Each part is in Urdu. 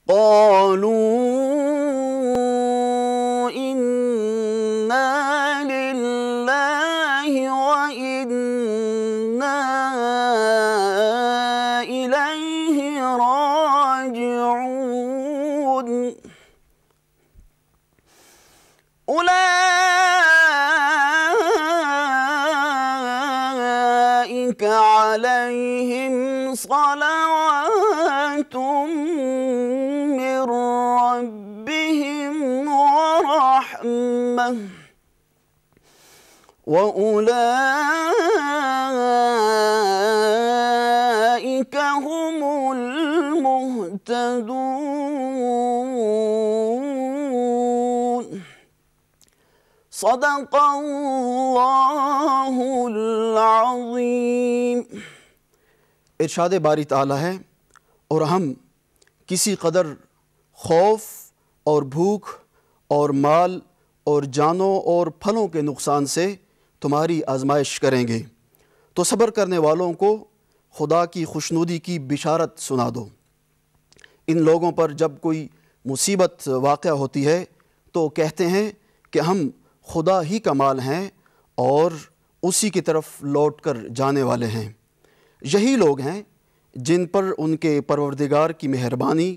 قالوا إنا لله وإنا إليه راجعون أولئك عليهم صلوات من ربهم ورحمة وأولئك هم المهتدون صدق اللہ العظیم۔ ارشاد باری تعالیٰ ہے، اور ہم کسی قدر خوف اور بھوک اور مال اور جانوں اور پھلوں کے نقصان سے تمہاری آزمائش کریں گے، تو صبر کرنے والوں کو خدا کی خوشنودی کی بشارت سنا دو۔ ان لوگوں پر جب کوئی مصیبت واقع ہوتی ہے تو کہتے ہیں کہ ہم خدا ہی کا مال ہیں اور اسی کی طرف لوٹ کر جانے والے ہیں۔ یہی لوگ ہیں جن پر ان کے پروردگار کی مہربانی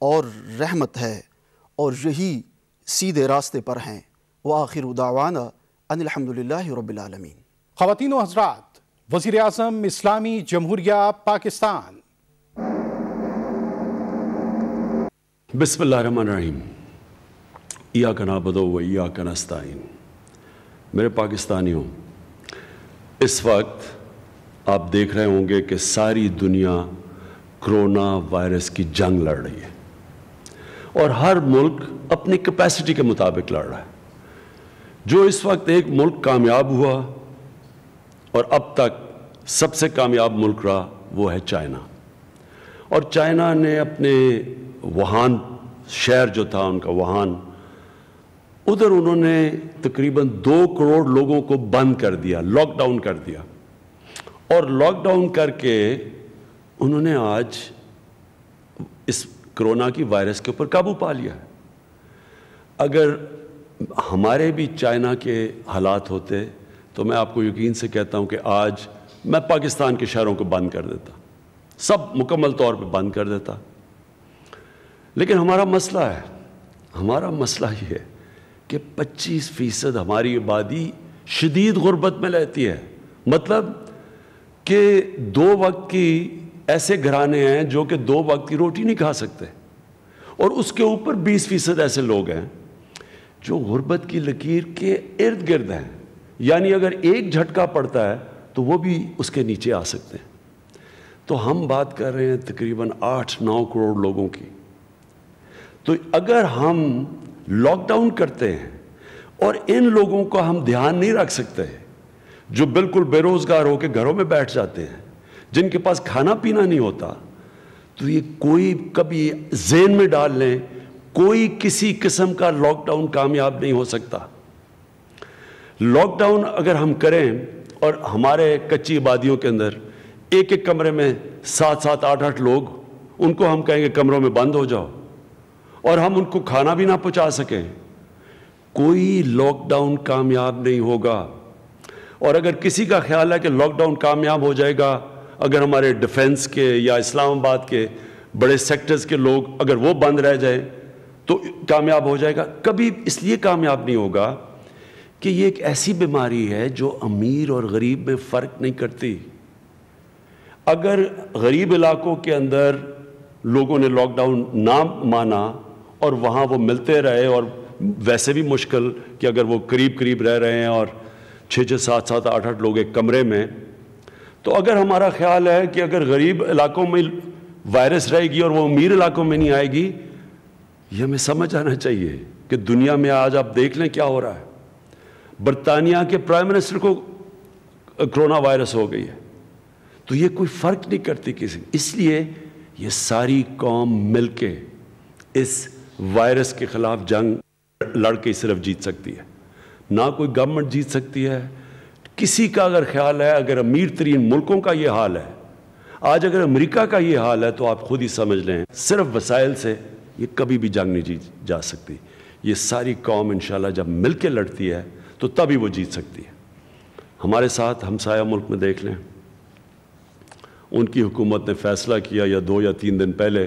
اور رحمت ہے، اور یہی سیدھے راستے پر ہیں۔ وآخر دعوانا ان الحمدللہ رب العالمین۔ خواتین و حضرات، وزیر اعظم اسلامی جمہوریہ پاکستان۔ بسم اللہ الرحمن الرحیم۔ ایاک نعبد و ایاک نستعین۔ میرے پاکستانیوں، اس وقت آپ دیکھ رہے ہوں گے کہ ساری دنیا کرونا وائرس کی جنگ لڑ رہی ہے، اور ہر ملک اپنی کیپیسٹی کے مطابق لڑ رہا ہے۔ جو اس وقت ایک ملک کامیاب ہوا اور اب تک سب سے کامیاب ملک رہا وہ ہے چائنا، اور چائنا نے اپنے ووہان شہر جو تھا ان کا ووہان، ادھر انہوں نے تقریباً 2 کروڑ لوگوں کو بند کر دیا، لاک ڈاؤن کر دیا، اور لاک ڈاؤن کر کے انہوں نے آج اس کرونا کی وائرس کے اوپر قابو پا لیا ہے۔ اگر ہمارے بھی چائنا کے حالات ہوتے تو میں آپ کو یقین سے کہتا ہوں کہ آج میں پاکستان کے شہروں کو بند کر دیتا، سب مکمل طور پہ بند کر دیتا۔ لیکن ہمارا مسئلہ یہ ہے کہ 25% ہماری آبادی شدید غربت میں رہتی ہے، مطلب کہ 2 وقت کی ایسے گھرانے ہیں جو کہ 2 وقت کی روٹی نہیں کھا سکتے، اور اس کے اوپر 20% ایسے لوگ ہیں جو غربت کی لکیر کے ارد گرد ہیں، یعنی اگر ایک جھٹکا پڑتا ہے تو وہ بھی اس کے نیچے آ سکتے ہیں۔ تو ہم بات کر رہے ہیں تقریباً 8-9 کروڑ لوگوں کی۔ تو اگر ہم لاک ڈاؤن کرتے ہیں اور ان لوگوں کا ہم دھیان نہیں رکھ سکتے، جو بالکل بے روزگار ہو کے گھروں میں بیٹھ جاتے ہیں، جن کے پاس کھانا پینا نہیں ہوتا، تو یہ کوئی کبھی ذہن میں ڈال لیں، کوئی کسی قسم کا لاک ڈاؤن کامیاب نہیں ہو سکتا۔ لاک ڈاؤن اگر ہم کریں اور ہمارے کچی آبادیوں کے اندر ایک کمرے میں 7-7 8-8 لوگ، ان کو ہم کہیں گے کمروں میں بند ہو جاؤ، اور ہم ان کو کھانا بھی نہ پہنچا سکیں، کوئی لاک ڈاؤن کامیاب نہیں ہوگا۔ اور اگر کسی کا خیال ہے کہ لاک ڈاؤن کامیاب ہو جائے گا اگر ہمارے ڈیفنس کے یا اسلام آباد کے بڑے سیکٹرز کے لوگ اگر وہ بند رہ جائیں تو کامیاب ہو جائے گا، کبھی اس لیے کامیاب نہیں ہوگا کہ یہ ایک ایسی بیماری ہے جو امیر اور غریب میں فرق نہیں کرتی۔ اگر غریب علاقوں کے اندر لوگوں نے لاک ڈاؤن نہ مانا اور وہاں وہ ملتے رہے، اور ویسے بھی مشکل کہ اگر وہ قریب رہ رہے ہیں اور 6-6 7-7 8-8 لوگ ایک کمرے میں، تو اگر ہمارا خیال ہے کہ اگر غریب علاقوں میں وائرس رہے گی اور وہ امیر علاقوں میں نہیں آئے گی، یہ ہمیں سمجھ آنا چاہیے کہ دنیا میں آج آپ دیکھ لیں کیا ہو رہا ہے۔ برطانیہ کے پرائم منسٹر کو کرونا وائرس ہو گئی ہے، تو یہ کوئی فرق نہیں کرتی کسی، اس لیے یہ ساری قوم مل کے اس وائرس کے خلاف جنگ لڑ کے صرف جیت سکتی ہے، نہ کوئی گورنمنٹ جیت سکتی ہے۔ کسی کا اگر خیال ہے، اگر امیر ترین ملکوں کا یہ حال ہے، آج اگر امریکہ کا یہ حال ہے تو آپ خود ہی سمجھ لیں صرف وسائل سے یہ کبھی بھی جنگ نہیں جیت جا سکتی. یہ ساری قوم انشاءاللہ جب مل کے لڑتی ہے تو تبھی وہ جیت سکتی ہے. ہمارے ساتھ ہمسایہ ملک میں دیکھ لیں, ان کی حکومت نے فیصلہ کیا یا 2 یا 3 دن پہلے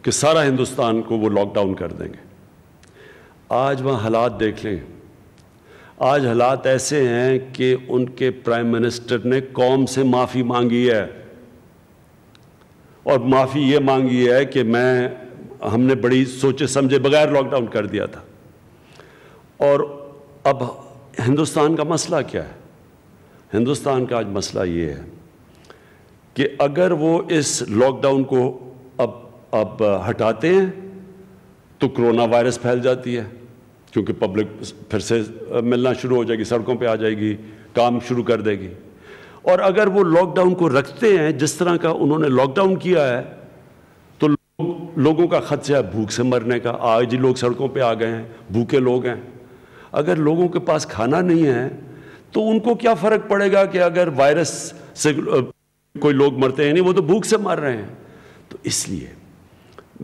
کہ سارا ہندوستان کو وہ لاک ڈاؤن کر دیں گے. آج وہاں حالات دیکھ لیں, آج حالات ایسے ہیں کہ ان کے پرائم منسٹر نے قوم سے معافی مانگی ہے, اور معافی یہ مانگی ہے کہ ہم نے بڑی سوچے سمجھے بغیر لاک ڈاؤن کر دیا تھا. اور اب ہندوستان کا مسئلہ کیا ہے؟ ہندوستان کا آج مسئلہ یہ ہے کہ اگر وہ اس لاک ڈاؤن کو اب ہٹاتے ہیں تو کرونا وائرس پھیل جاتی ہے, کیونکہ پبلک پھر سے ملنا شروع ہو جائے گی, سڑکوں پہ آ جائے گی, کام شروع کر دے گی. اور اگر وہ لاک ڈاؤن کو رکھتے ہیں جس طرح کا انہوں نے لاک ڈاؤن کیا ہے تو لوگوں کا خدشہ ہے بھوک سے مرنے کا. آج ہی لوگ سڑکوں پہ آ گئے ہیں, بھوکے لوگ ہیں. اگر لوگوں کے پاس کھانا نہیں ہے تو ان کو کیا فرق پڑے گا کہ اگر وائرس سے کوئی لوگ مرتے ہیں, نہیں, وہ تو بھوک سے مر رہے ہیں. تو اس لیے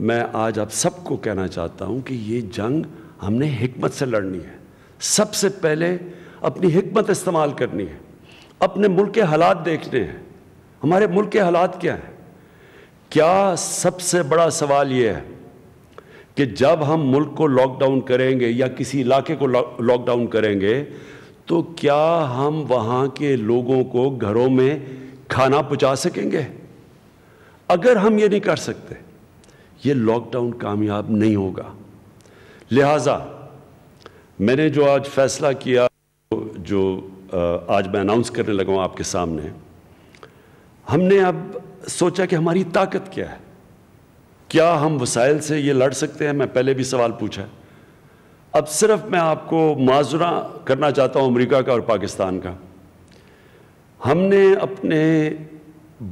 میں آج آپ سب کو کہنا چاہتا ہوں کہ یہ جنگ ہم نے حکمت سے لڑنی ہے. سب سے پہلے اپنی حکمت استعمال کرنی ہے, اپنے ملک کے حالات دیکھنے ہیں. ہمارے ملک کے حالات کیا ہیں؟ کیا سب سے بڑا سوال یہ ہے کہ جب ہم ملک کو لاک ڈاؤن کریں گے یا کسی علاقے کو لاک ڈاؤن کریں گے تو کیا ہم وہاں کے لوگوں کو گھروں میں کھانا پہنچا سکیں گے؟ اگر ہم یہ نہیں کر سکتے یہ لاک ڈاؤن کامیاب نہیں ہوگا. لہٰذا میں نے جو آج فیصلہ کیا, جو آج میں اناؤنس کرنے لگا ہوں آپ کے سامنے, ہم نے اب سوچا کہ ہماری طاقت کیا ہے, کیا ہم وسائل سے یہ لڑ سکتے ہیں. میں پہلے بھی سوال پوچھا, اب صرف میں آپ کو معذرہ کرنا چاہتا ہوں امریکہ کا اور پاکستان کا. ہم نے اپنے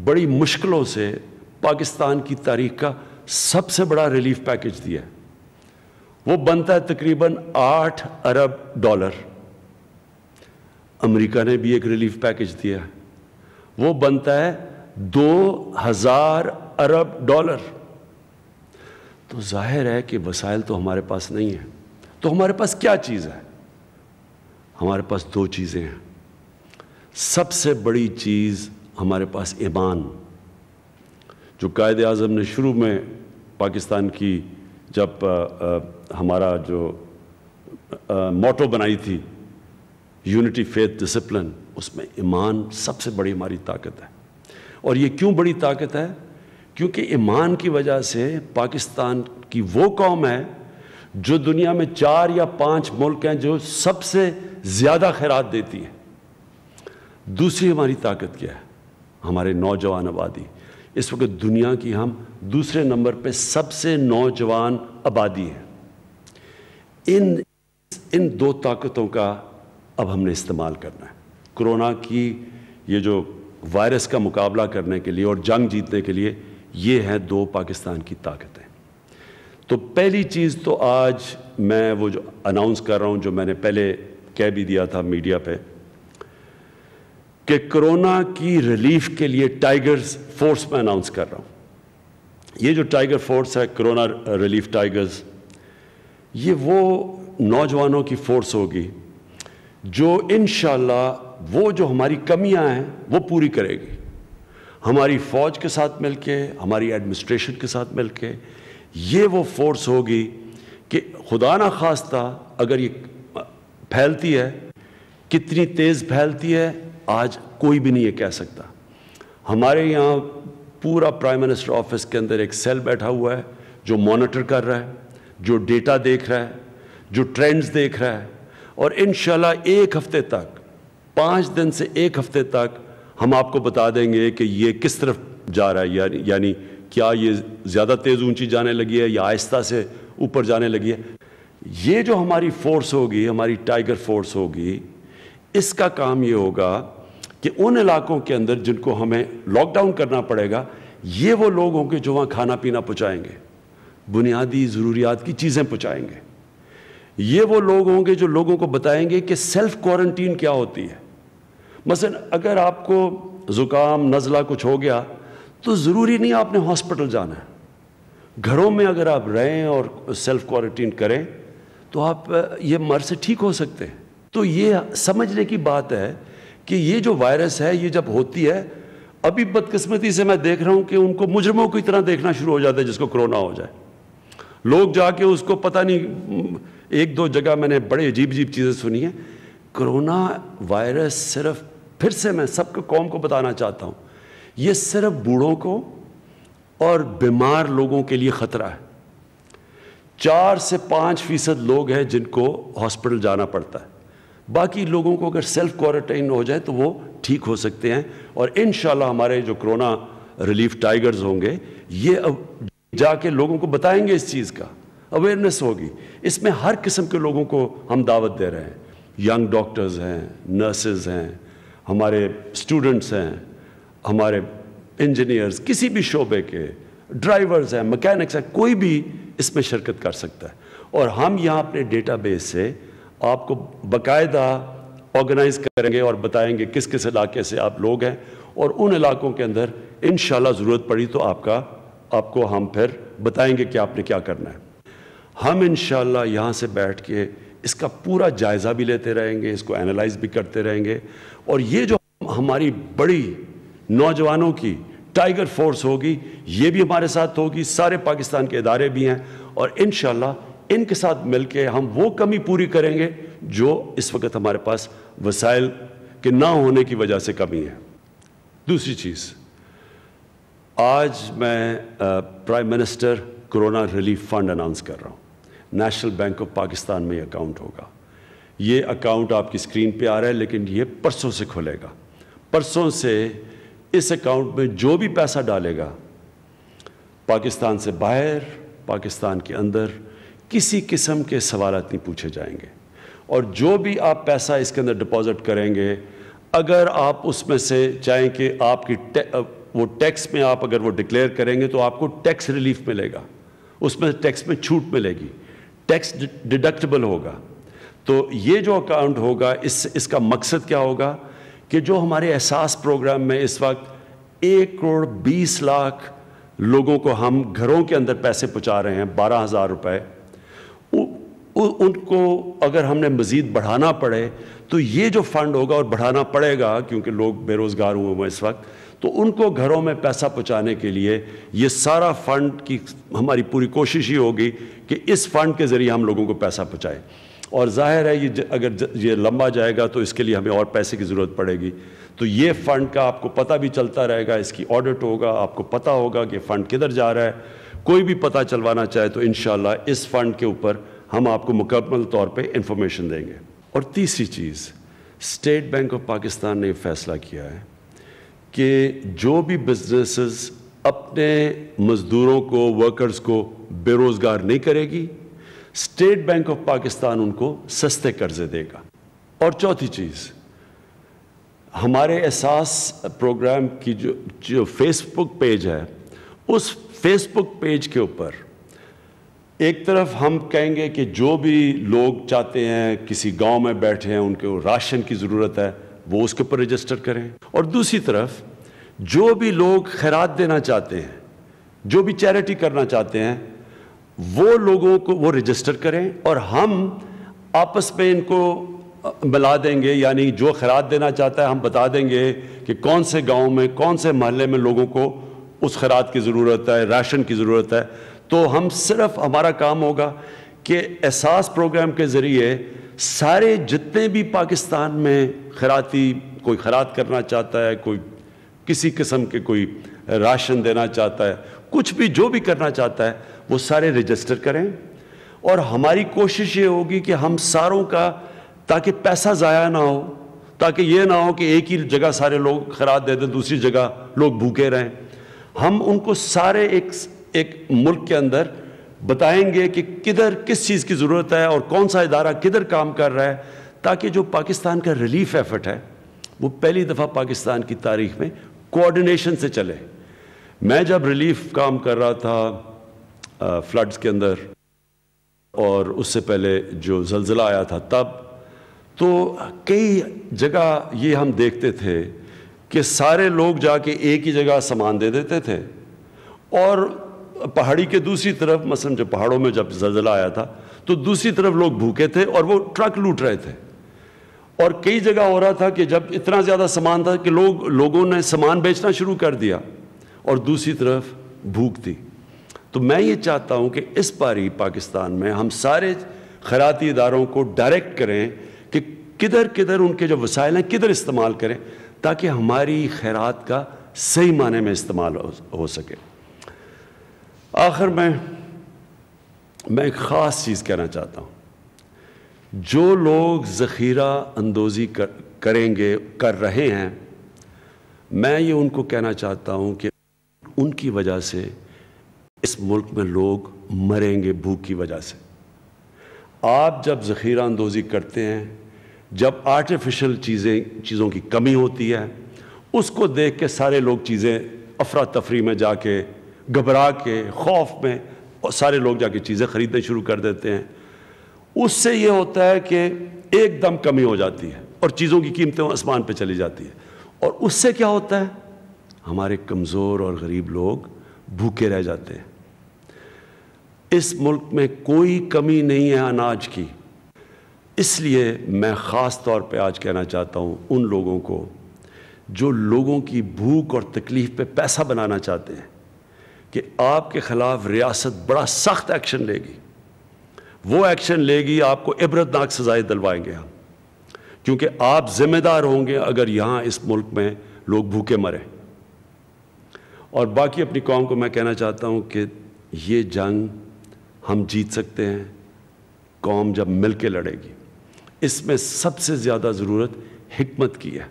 بڑی مشکلوں سے پاکستان کی تاریخ کا سب سے بڑا ریلیف پیکج دیا ہے. وہ بنتا ہے تقریباً $8 ارب. امریکہ نے بھی ایک ریلیف پیکج دیا ہے, وہ بنتا ہے $2000 ارب. تو ظاہر ہے کہ وسائل تو ہمارے پاس نہیں ہیں. تو ہمارے پاس کیا چیز ہے؟ ہمارے پاس 2 چیزیں ہیں. سب سے بڑی چیز ہمارے پاس ایمان, جو قائد اعظم نے شروع میں پاکستان کی جب ہمارا جو موٹو بنائی تھی یونٹی فیتھ ڈسپلن, اس میں ایمان سب سے بڑی ہماری طاقت ہے. اور یہ کیوں بڑی طاقت ہے؟ کیونکہ ایمان کی وجہ سے پاکستان کی وہ قوم ہے جو دنیا میں 4 یا 5 ملک ہیں جو سب سے زیادہ خیرات دیتی ہے. دوسری ہماری طاقت کیا ہے؟ ہمارے نوجوان آبادی. اس وقت دنیا کی ہم دوسرے نمبر پہ سب سے نوجوان آبادی ہے. ان 2 طاقتوں کا اب ہم نے استعمال کرنا ہے کرونا کی یہ جو وائرس کا مقابلہ کرنے کے لیے اور جنگ جیتنے کے لیے. یہ ہیں 2 پاکستان کی طاقتیں. تو پہلی چیز تو آج میں وہ جو اناؤنس کر رہا ہوں, جو میں نے پہلے کہہ بھی دیا تھا میڈیا پہ, کہ کرونا کی ریلیف کے لیے ٹائیگرز فورس میں اناؤنس کر رہا ہوں. یہ جو ٹائیگر فورس ہے, کرونا ریلیف ٹائیگرز, یہ وہ نوجوانوں کی فورس ہوگی جو انشاءاللہ وہ جو ہماری کمیاں ہیں وہ پوری کرے گی. ہماری فوج کے ساتھ مل کے, ہماری ایڈمنسٹریشن کے ساتھ مل کے, یہ وہ فورس ہوگی کہ خدا نہ خواستہ اگر یہ پھیلتی ہے, کتنی تیز پھیلتی ہے آج کوئی بھی نہیں یہ کہہ سکتا. ہمارے یہاں پورا پرائم منسٹر آفس کے اندر ایک سیل بیٹھا ہوا ہے جو مانیٹر کر رہا ہے, جو ڈیٹا دیکھ رہا ہے, جو ٹرینڈز دیکھ رہا ہے. اور انشاءاللہ 1 ہفتے تک, 5 دن سے 1 ہفتے تک ہم آپ کو بتا دیں گے کہ یہ کس طرف جا رہا ہے. یعنی کیا یہ زیادہ تیز اونچی جانے لگی ہے یا آہستہ سے اوپر جانے لگی ہے. یہ جو ہماری فورس ہوگی, ہماری ٹائیگر فورس ہوگی, اس کا کام یہ ہوگا کہ ان علاقوں کے اندر جن کو ہمیں لاک ڈاؤن کرنا پڑے گا, یہ وہ لوگ ہوں گے جو وہاں کھانا پینا پہنچائیں گے, بنیادی ضروریات کی چیزیں پہنچائیں گے. یہ وہ لوگ ہوں گے جو لوگوں کو بتائیں گے کہ سیلف کوارنٹین کیا ہوتی ہے. مثلا اگر آپ کو زکام نزلہ کچھ ہو گیا تو ضروری نہیں آپ نے ہاسپٹل جانا ہے. گھروں میں اگر آپ رہیں اور سیلف کوارنٹین کریں تو آپ یہ مرض سے ٹھیک ہو سکتے ہیں. تو یہ سمجھنے کی بات ہے کہ یہ جو وائرس ہے یہ جب ہوتی ہے، ابھی بدقسمتی سے میں دیکھ رہا ہوں کہ ان کو مجرموں کی طرح دیکھنا شروع ہو جاتا ہے جس کو کرونا ہو جائے. لوگ جا کے اس کو پتہ نہیں، ایک دو جگہ میں نے بڑے عجیب چیزیں سنی ہیں. کرونا وائرس صرف، پھر سے میں سب کو قوم کو بتانا چاہتا ہوں، یہ صرف بوڑھوں کو اور بیمار لوگوں کے لیے خطرہ ہے. 4 سے 5% لوگ ہیں جن کو ہاسپٹل جانا پڑتا ہے. باقی لوگوں کو اگر سیلف کوارنٹائن ہو جائے تو وہ ٹھیک ہو سکتے ہیں. اور انشاءاللہ ہمارے جو کرونا ریلیف ٹائیگرز ہوں گے یہ اب جا کے لوگوں کو بتائیں گے، اس چیز کا اویئرنیس ہوگی. اس میں ہر قسم کے لوگوں کو ہم دعوت دے رہے ہیں. ینگ ڈاکٹرز ہیں، نرسز ہیں، ہمارے اسٹوڈنٹس ہیں، ہمارے انجینئرز، کسی بھی شعبے کے ڈرائیورز ہیں، مکینکس ہیں، کوئی بھی اس میں شرکت کر سکتا ہے. اور ہم یہاں اپنے ڈیٹا بیس سے آپ کو باقاعدہ آرگنائز کریں گے اور بتائیں گے کس کس علاقے سے آپ لوگ ہیں، اور ان علاقوں کے اندر انشاءاللہ ضرورت پڑی تو آپ کو ہم پھر بتائیں گے کہ آپ نے کیا کرنا ہے. ہم انشاءاللہ یہاں سے بیٹھ کے اس کا پورا جائزہ بھی لیتے رہیں گے، اس کو اینالائز بھی کرتے رہیں گے. اور یہ جو ہماری بڑی نوجوانوں کی ٹائیگر فورس ہوگی یہ بھی ہمارے ساتھ ہوگی، سارے پاکستان کے ادارے بھی ہیں، اور انشاءاللہ ان کے ساتھ مل کے ہم وہ کمی پوری کریں گے جو اس وقت ہمارے پاس وسائل کے نہ ہونے کی وجہ سے کمی ہے. دوسری چیز، آج میں prime minister corona relief fund announce کر رہا ہوں. نیشنل بینک آف پاکستان میں یہ اکاؤنٹ ہوگا. یہ اکاؤنٹ آپ کی اسکرین پہ آ رہا ہے لیکن یہ پرسوں سے کھلے گا. پرسوں سے اس اکاؤنٹ میں جو بھی پیسہ ڈالے گا، پاکستان سے باہر، پاکستان کے اندر، کسی قسم کے سوالات نہیں پوچھے جائیں گے. اور جو بھی آپ پیسہ اس کے اندر ڈپازٹ کریں گے، اگر آپ اس میں سے چاہیں کہ آپ کی وہ ٹیکس میں آپ اگر وہ ڈکلیئر کریں گے تو آپ کو ٹیکس ریلیف ملے گا، اس میں ٹیکس میں چھوٹ ملے گی، ٹیکس ڈیڈکٹیبل ہوگا. تو یہ جو اکاؤنٹ ہوگا اس کا مقصد کیا ہوگا کہ جو ہمارے احساس پروگرام میں اس وقت 1,20,00,000 لوگوں کو ہم گھروں کے اندر پیسے پہنچا رہے ہیں، 12,000 روپے، ان کو اگر ہم نے مزید بڑھانا پڑے تو یہ جو فنڈ ہوگا، اور بڑھانا پڑے گا کیونکہ لوگ بے روزگار ہوئے ہیں اس وقت، تو ان کو گھروں میں پیسہ پہنچانے کے لیے یہ سارا فنڈ کی ہماری پوری کوشش ہی ہوگی کہ اس فنڈ کے ذریعے ہم لوگوں کو پیسہ پہنچائیں. اور ظاہر ہے اگر یہ لمبا جائے گا تو اس کے لیے ہمیں اور پیسے کی ضرورت پڑے گی. تو یہ فنڈ کا آپ کو پتہ بھی چلتا رہے گا، اس کی آڈٹ ہوگا، آپ کو پتہ ہوگا کہ فنڈ کدھر جا رہا ہے. کوئی بھی پتہ چلوانا چاہے تو انشاءاللہ اس فنڈ کے اوپر ہم آپ کو مکمل طور پہ انفارمیشن دیں گے. اور تیسری چیز، اسٹیٹ بینک آف پاکستان نے یہ فیصلہ کیا ہے کہ جو بھی بزنسز اپنے مزدوروں کو، ورکرز کو بے روزگار نہیں کرے گی، اسٹیٹ بینک آف پاکستان ان کو سستے قرضے دے گا. اور چوتھی چیز، ہمارے احساس پروگرام کی جو فیس بک پیج ہے، اس فیس بک پیج کے اوپر ایک طرف ہم کہیں گے کہ جو بھی لوگ چاہتے ہیں، کسی گاؤں میں بیٹھے ہیں، ان کو راشن کی ضرورت ہے، وہ اس کے اوپر رجسٹر کریں. اور دوسری طرف جو بھی لوگ خیرات دینا چاہتے ہیں، جو بھی چیریٹی کرنا چاہتے ہیں، وہ لوگوں کو وہ رجسٹر کریں، اور ہم آپس میں ان کو ملا دیں گے. یعنی جو خیرات دینا چاہتا ہے ہم بتا دیں گے کہ کون سے گاؤں میں، کون سے محلے میں لوگوں کو اس خیرات کی ضرورت ہے، راشن کی ضرورت ہے. تو ہم صرف ہمارا کام ہوگا کہ احساس پروگرام کے ذریعے سارے جتنے بھی پاکستان میں خیراتی، کوئی خیرات کرنا چاہتا ہے، کوئی کسی قسم کے کوئی راشن دینا چاہتا ہے، کچھ بھی جو بھی کرنا چاہتا ہے، وہ سارے رجسٹر کریں. اور ہماری کوشش یہ ہوگی کہ ہم ساروں کا، تاکہ پیسہ ضائع نہ ہو، تاکہ یہ نہ ہو کہ ایک ہی جگہ سارے لوگ خیرات دے دیں، دوسری جگہ لوگ بھوکے رہیں. ہم ان کو سارے ایک ملک کے اندر بتائیں گے کہ کدھر کس چیز کی ضرورت ہے اور کون سا ادارہ کدھر کام کر رہا ہے، تاکہ جو پاکستان کا ریلیف ایفرٹ ہے وہ پہلی دفعہ پاکستان کی تاریخ میں کوآرڈینیشن سے چلے. میں جب ریلیف کام کر رہا تھا فلڈز کے اندر، اور اس سے پہلے جو زلزلہ آیا تھا تب، تو کئی جگہ یہ ہم دیکھتے تھے کہ سارے لوگ جا کے ایک ہی جگہ سامان دے دیتے تھے، اور پہاڑی کے دوسری طرف مثلا جب پہاڑوں میں جب زلزلہ آیا تھا تو دوسری طرف لوگ بھوکے تھے اور وہ ٹرک لوٹ رہے تھے، اور کئی جگہ ہو رہا تھا کہ جب اتنا زیادہ سامان تھا کہ لوگوں نے سامان بیچنا شروع کر دیا اور دوسری طرف بھوک تھی۔ تو میں یہ چاہتا ہوں کہ اس باری پاکستان میں ہم سارے خیراتی اداروں کو ڈائریکٹ کریں کہ کدھر ان کے جو وسائل ہیں کدھر استعمال کریں تاکہ ہماری خیرات کا صحیح معنی میں استعمال ہو سکے۔ آخر میں ایک خاص چیز کہنا چاہتا ہوں، جو لوگ ذخیرہ اندوزی کر رہے ہیں، میں یہ ان کو کہنا چاہتا ہوں کہ ان کی وجہ سے اس ملک میں لوگ مریں گے بھوک کی وجہ سے۔ آپ جب ذخیرہ اندوزی کرتے ہیں، جب آرٹیفیشل چیزوں کی کمی ہوتی ہے، اس کو دیکھ کے سارے لوگ چیزیں افراتفری میں جا کے گھبرا کے خوف میں سارے لوگ جا کے چیزیں خریدنے شروع کر دیتے ہیں۔ اس سے یہ ہوتا ہے کہ ایک دم کمی ہو جاتی ہے اور چیزوں کی قیمتیں آسمان پہ چلی جاتی ہے، اور اس سے کیا ہوتا ہے، ہمارے کمزور اور غریب لوگ بھوکے رہ جاتے ہیں۔ اس ملک میں کوئی کمی نہیں ہے اناج کی، اس لیے میں خاص طور پہ آج کہنا چاہتا ہوں ان لوگوں کو جو لوگوں کی بھوک اور تکلیف پہ پیسہ بنانا چاہتے ہیں کہ آپ کے خلاف ریاست بڑا سخت ایکشن لے گی، وہ ایکشن لے گی، آپ کو عبرتناک سزائیں دلوائیں گے ہم، کیونکہ آپ ذمہ دار ہوں گے اگر یہاں اس ملک میں لوگ بھوکے مریں۔ اور باقی اپنی قوم کو میں کہنا چاہتا ہوں کہ یہ جنگ ہم جیت سکتے ہیں، قوم جب مل کے لڑے گی۔ اس میں سب سے زیادہ ضرورت حکمت کی ہے،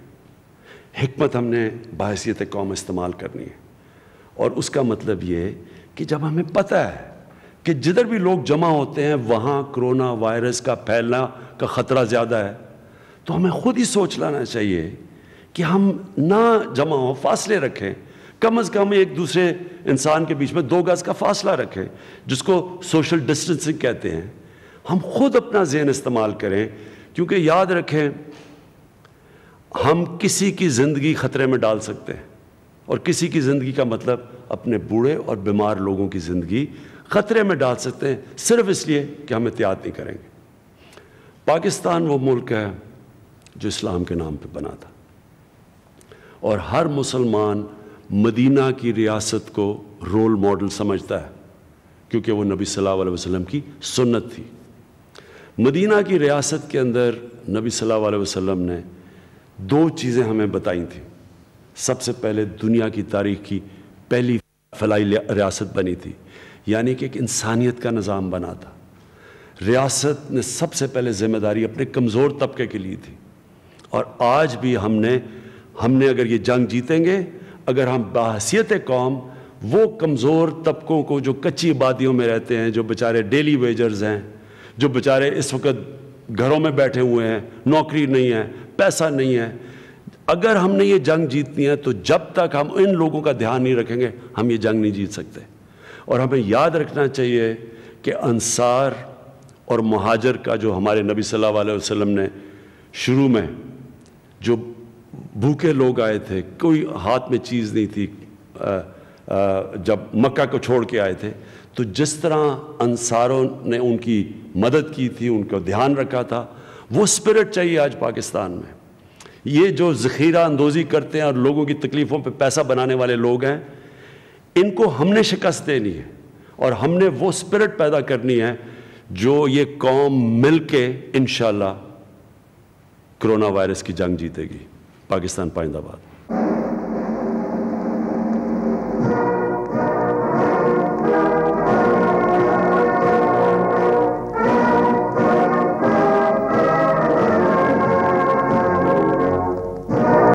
حکمت ہم نے بحیثیت قوم استعمال کرنی ہے، اور اس کا مطلب یہ کہ جب ہمیں پتہ ہے کہ جدھر بھی لوگ جمع ہوتے ہیں وہاں کرونا وائرس کا پھیلنا کا خطرہ زیادہ ہے، تو ہمیں خود ہی سوچ لانا چاہیے کہ ہم نہ جمع ہوں، فاصلے رکھیں، کم از کم ایک دوسرے انسان کے بیچ میں 2 گز کا فاصلہ رکھیں، جس کو سوشل ڈسٹنسنگ کہتے ہیں۔ ہم خود اپنا ذہن استعمال کریں، کیونکہ یاد رکھیں ہم کسی کی زندگی خطرے میں ڈال سکتے ہیں، اور کسی کی زندگی کا مطلب اپنے بوڑھے اور بیمار لوگوں کی زندگی خطرے میں ڈال سکتے ہیں، صرف اس لیے کہ ہم احتیاط نہیں کریں گے۔ پاکستان وہ ملک ہے جو اسلام کے نام پہ بنا تھا، اور ہر مسلمان مدینہ کی ریاست کو رول ماڈل سمجھتا ہے، کیونکہ وہ نبی صلی اللہ علیہ وسلم کی سنت تھی۔ مدینہ کی ریاست کے اندر نبی صلی اللہ علیہ وسلم نے 2 چیزیں ہمیں بتائی تھیں۔ سب سے پہلے دنیا کی تاریخ کی پہلی فلاحی ریاست بنی تھی، یعنی کہ ایک انسانیت کا نظام بنا تھا۔ ریاست نے سب سے پہلے ذمہ داری اپنے کمزور طبقے کے لیے تھی، اور آج بھی ہم نے اگر یہ جنگ جیتیں گے، اگر ہم بحیثیت قوم وہ کمزور طبقوں کو جو کچی آبادیوں میں رہتے ہیں، جو بیچارے ڈیلی ویجرز ہیں، جو بیچارے اس وقت گھروں میں بیٹھے ہوئے ہیں، نوکری نہیں ہے، پیسہ نہیں ہے، اگر ہم نے یہ جنگ جیتنی ہے تو جب تک ہم ان لوگوں کا دھیان نہیں رکھیں گے ہم یہ جنگ نہیں جیت سکتے۔ اور ہمیں یاد رکھنا چاہیے کہ انصار اور مہاجر کا جو ہمارے نبی صلی اللہ علیہ وسلم نے شروع میں جو بھوکے لوگ آئے تھے، کوئی ہاتھ میں چیز نہیں تھی، جب مکہ کو چھوڑ کے آئے تھے، تو جس طرح انصاروں نے ان کی مدد کی تھی، ان کو دھیان رکھا تھا، وہ اسپرٹ چاہیے آج پاکستان میں۔ یہ جو ذخیرہ اندوزی کرتے ہیں اور لوگوں کی تکلیفوں پہ پیسہ بنانے والے لوگ ہیں، ان کو ہم نے شکست دینی ہے، اور ہم نے وہ اسپرٹ پیدا کرنی ہے جو یہ قوم مل کے انشاءاللہ کرونا وائرس کی جنگ جیتے گی۔ پاکستان پائندہ باد۔